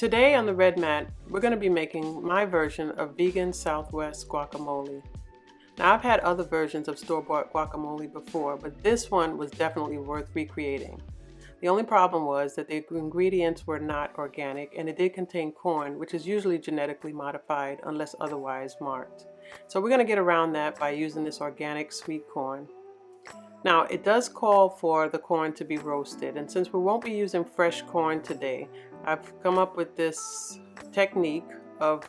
Today on the red mat, we're going to be making my version of vegan Southwest guacamole. Now I've had other versions of store-bought guacamole before, but this one was definitely worth recreating. The only problem was that the ingredients were not organic and it did contain corn, which is usually genetically modified unless otherwise marked. So we're going to get around that by using this organic sweet corn. Now it does call for the corn to be roasted, and since we won't be using fresh corn today, I've come up with this technique of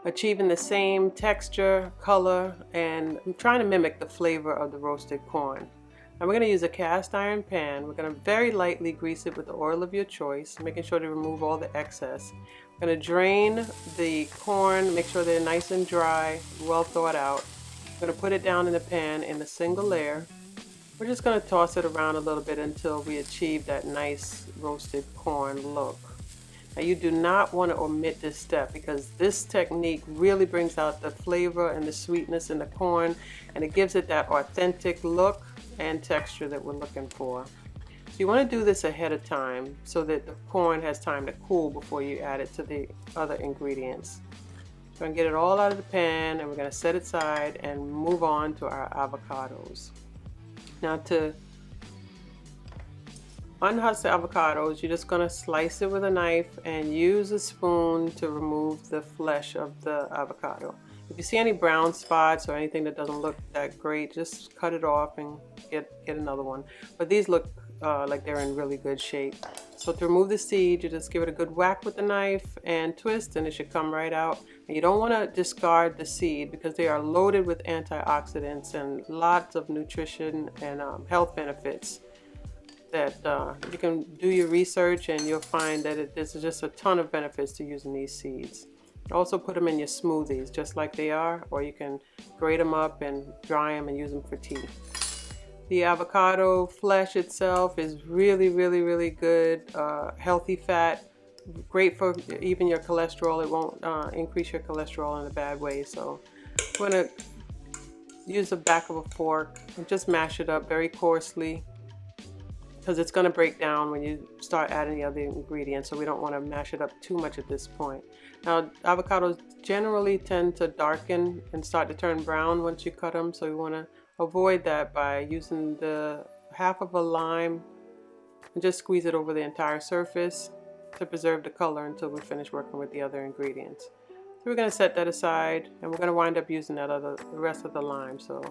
achieving the same texture, color, and I'm trying to mimic the flavor of the roasted corn. Now we're going to use a cast iron pan. We're going to very lightly grease it with the oil of your choice, making sure to remove all the excess. We're going to drain the corn, make sure they're nice and dry, well thawed out. We're going to put it down in the pan in a single layer. We're just going to toss it around a little bit until we achieve that nice roasted corn look. Now you do not want to omit this step because this technique really brings out the flavor and the sweetness in the corn, and it gives it that authentic look and texture that we're looking for. So you want to do this ahead of time so that the corn has time to cool before you add it to the other ingredients. So I'm going to get it all out of the pan, and we're going to set it aside and move on to our avocados. Now to unhusk the avocados, you're just going to slice it with a knife and use a spoon to remove the flesh of the avocado. If you see any brown spots or anything that doesn't look that great, just cut it off and get another one. But these look like they're in really good shape. So to remove the seed, you just give it a good whack with the knife and twist, and it should come right out. And you don't want to discard the seed because they are loaded with antioxidants and lots of nutrition and health benefits that you can do your research and you'll find that there's just a ton of benefits to using these seeds. Also put them in your smoothies just like they are, or you can grate them up and dry them and use them for tea. The avocado flesh itself is really good, healthy fat, great for even your cholesterol. It won't increase your cholesterol in a bad way. So I'm going to use the back of a fork and just mash it up very coarsely because it's going to break down when you start adding the other ingredients, so we don't want to mash it up too much at this point. Now avocados generally tend to darken and start to turn brown once you cut them, so you want to avoid that by using the half of a lime and just squeeze it over the entire surface to preserve the color until we finish working with the other ingredients. So we're going to set that aside, and we're going to wind up using the rest of the lime. So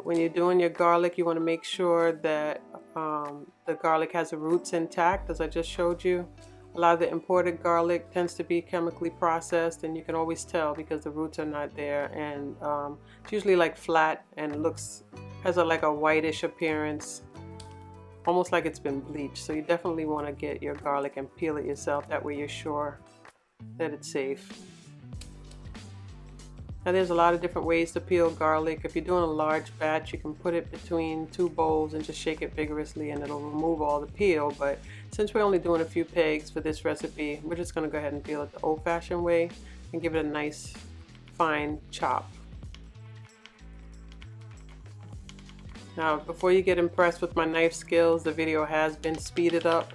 when you're doing your garlic, you want to make sure that the garlic has the roots intact, as I just showed you. A lot of the imported garlic tends to be chemically processed, and you can always tell because the roots are not there, and it's usually like flat and has like a whitish appearance, almost like it's been bleached. So you definitely want to get your garlic and peel it yourself, that way you're sure that it's safe. Now there's a lot of different ways to peel garlic. If you're doing a large batch, you can put it between two bowls and just shake it vigorously and it'll remove all the peel. But since we're only doing a few pegs for this recipe, we're just going to go ahead and peel it the old-fashioned way and give it a nice fine chop. Now before you get impressed with my knife skills, the video has been speeded up.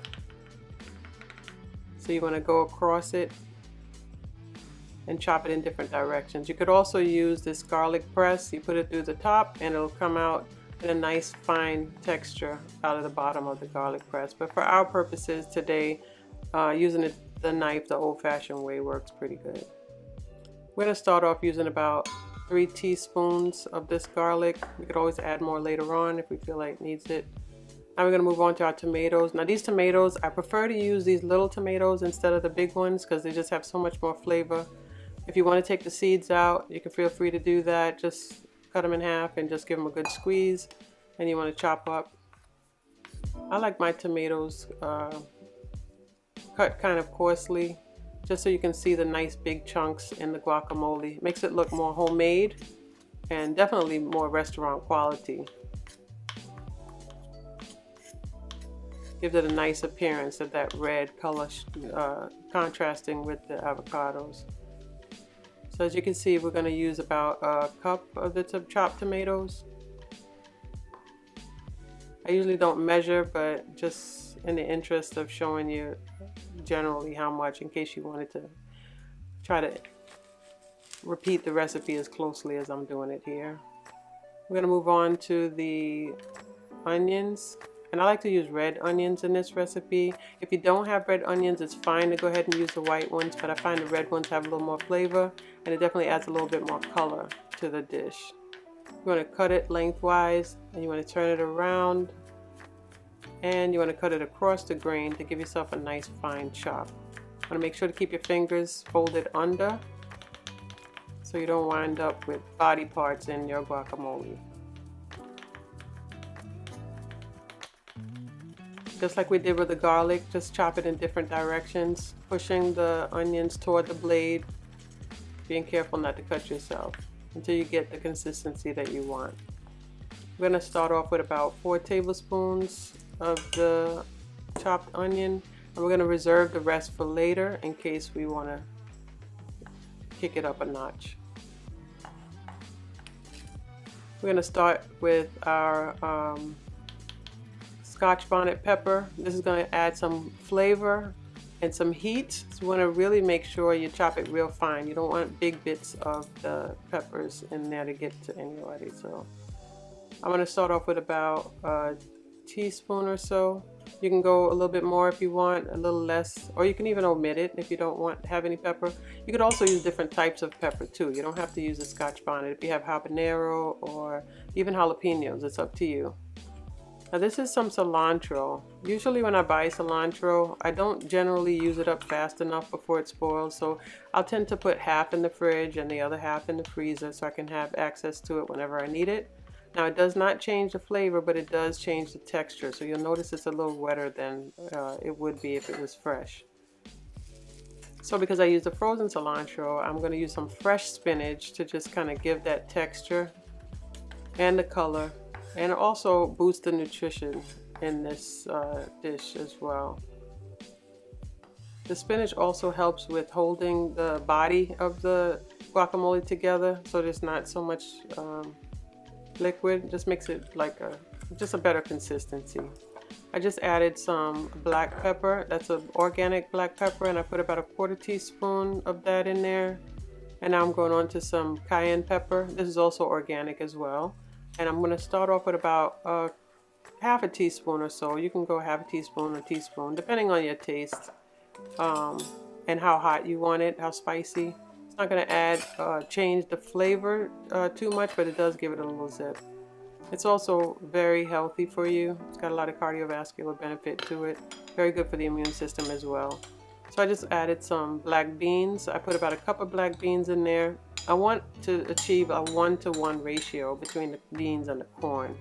So you want to go across it and chop it in different directions. You could also use this garlic press. You put it through the top and it'll come out in a nice fine texture out of the bottom of the garlic press. But for our purposes today, using the knife the old-fashioned way works pretty good. We're going to start off using about 3 teaspoons of this garlic. We could always add more later on if we feel like it needs it. Now we're going to move on to our tomatoes. Now these tomatoes, I prefer to use these little tomatoes instead of the big ones because they just have so much more flavor. If you want to take the seeds out, you can feel free to do that. Just cut them in half and just give them a good squeeze. And you want to chop up. I like my tomatoes cut kind of coarsely, just so you can see the nice big chunks in the guacamole. It makes it look more homemade and definitely more restaurant quality. Gives it a nice appearance of that red color contrasting with the avocados. So as you can see, we're going to use about a cup of the chopped tomatoes. I usually don't measure, but just in the interest of showing you generally how much, in case you wanted to try to repeat the recipe as closely as I'm doing it here. We're going to move on to the onions, and I like to use red onions in this recipe. If you don't have red onions, it's fine to go ahead and use the white ones, but I find the red ones have a little more flavor, and it definitely adds a little bit more color to the dish. You want to cut it lengthwise, and you want to turn it around, and you want to cut it across the grain to give yourself a nice fine chop. You want to make sure to keep your fingers folded under so you don't wind up with body parts in your guacamole. Just like we did with the garlic, just chop it in different directions, pushing the onions toward the blade, being careful not to cut yourself until you get the consistency that you want. We're going to start off with about 4 tablespoons of the chopped onion, and we're going to reserve the rest for later in case we want to kick it up a notch. We're going to start with our Scotch bonnet pepper. This is going to add some flavor and some heat. So you want to really make sure you chop it real fine. You don't want big bits of the peppers in there to get to anybody. So I'm going to start off with about a teaspoon or so. You can go a little bit more if you want, a little less, or you can even omit it if you don't want to have any pepper. You could also use different types of pepper too. You don't have to use a Scotch bonnet. If you have habanero or even jalapenos, it's up to you. Now this is some cilantro. Usually when I buy cilantro, I don't generally use it up fast enough before it spoils, so I'll tend to put half in the fridge and the other half in the freezer so I can have access to it whenever I need it. Now it does not change the flavor, but it does change the texture, so you'll notice it's a little wetter than it would be if it was fresh. So because I use the frozen cilantro, I'm going to use some fresh spinach to just kind of give that texture and the color, and also boost the nutrition in this dish as well. The spinach also helps with holding the body of the guacamole together, so there's not so much liquid. Just makes it like just a better consistency. I just added some black pepper. That's an organic black pepper, and I put about a 1/4 teaspoon of that in there. And now I'm going on to some cayenne pepper. This is also organic as well. And I'm going to start off with about half a teaspoon or so. You can go half a teaspoon or teaspoon depending on your taste and how hot you want it, how spicy. It's not going to add change the flavor too much, but it does give it a little zip. It's also very healthy for you. It's got a lot of cardiovascular benefit to it. Very good for the immune system as well. So I just added some black beans. I put about a cup of black beans in there. I want to achieve a 1-to-1 ratio between the beans and the corn.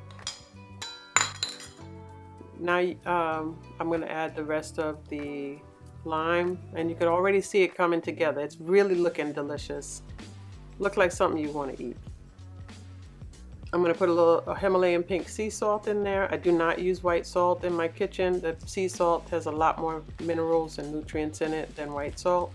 Now I'm going to add the rest of the lime, and you can already see it coming together. It's really looking delicious. Look like something you want to eat. I'm going to put a little Himalayan pink sea salt in there. I do not use white salt in my kitchen. The sea salt has a lot more minerals and nutrients in it than white salt.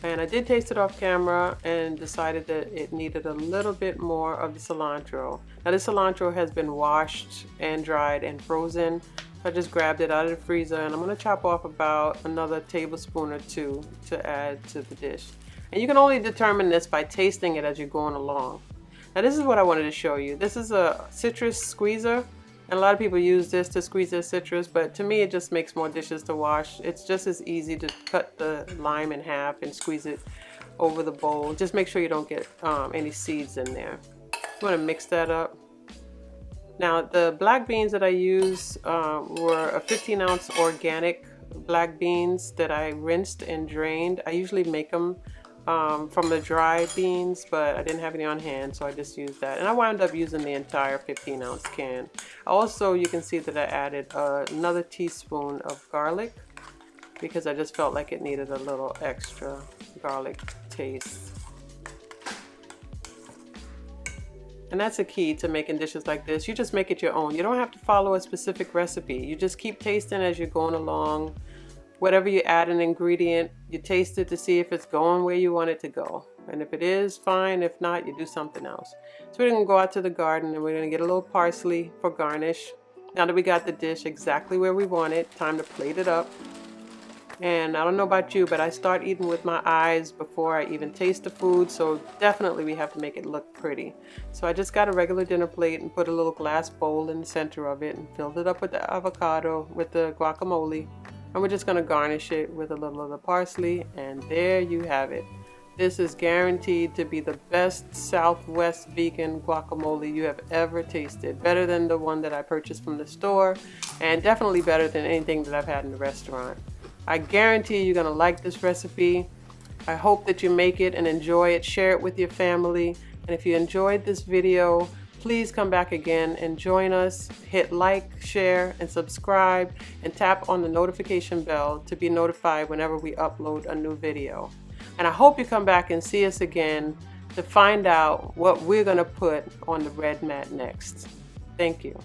And I did taste it off camera and decided that it needed a little bit more of the cilantro. Now this cilantro has been washed and dried and frozen. I just grabbed it out of the freezer, and I'm going to chop off about another tablespoon or 2 to add to the dish. And you can only determine this by tasting it as you're going along. Now this is what I wanted to show you. This is a citrus squeezer, and a lot of people use this to squeeze their citrus, but to me it just makes more dishes to wash. It's just as easy to cut the lime in half and squeeze it over the bowl. Just make sure you don't get any seeds in there. You want to mix that up. Now the black beans that I used were a 15-ounce organic black beans that I rinsed and drained. I usually make them from the dry beans, but I didn't have any on hand, so I just used that. And I wound up using the entire 15-ounce can. Also, you can see that I added another teaspoon of garlic because I just felt like it needed a little extra garlic taste. And that's a key to making dishes like this. You just make it your own. You don't have to follow a specific recipe. You just keep tasting as you're going along. Whatever you add an ingredient, you taste it to see if it's going where you want it to go. And if it is, fine. If not, you do something else. So we're going to go out to the garden and we're going to get a little parsley for garnish. Now that we got the dish exactly where we want it, time to plate it up. And I don't know about you, but I start eating with my eyes before I even taste the food, so definitely we have to make it look pretty. So I just got a regular dinner plate and put a little glass bowl in the center of it and filled it up with the avocado, with the guacamole. And we're just gonna garnish it with a little of the parsley, and there you have it. This is guaranteed to be the best Southwest vegan guacamole you have ever tasted. Better than the one that I purchased from the store, and definitely better than anything that I've had in the restaurant. I guarantee you're gonna like this recipe. I hope that you make it and enjoy it. Share it with your family. And if you enjoyed this video, please come back again and join us. Hit like, share, and subscribe, and tap on the notification bell to be notified whenever we upload a new video. And I hope you come back and see us again to find out what we're gonna put on the red mat next. Thank you.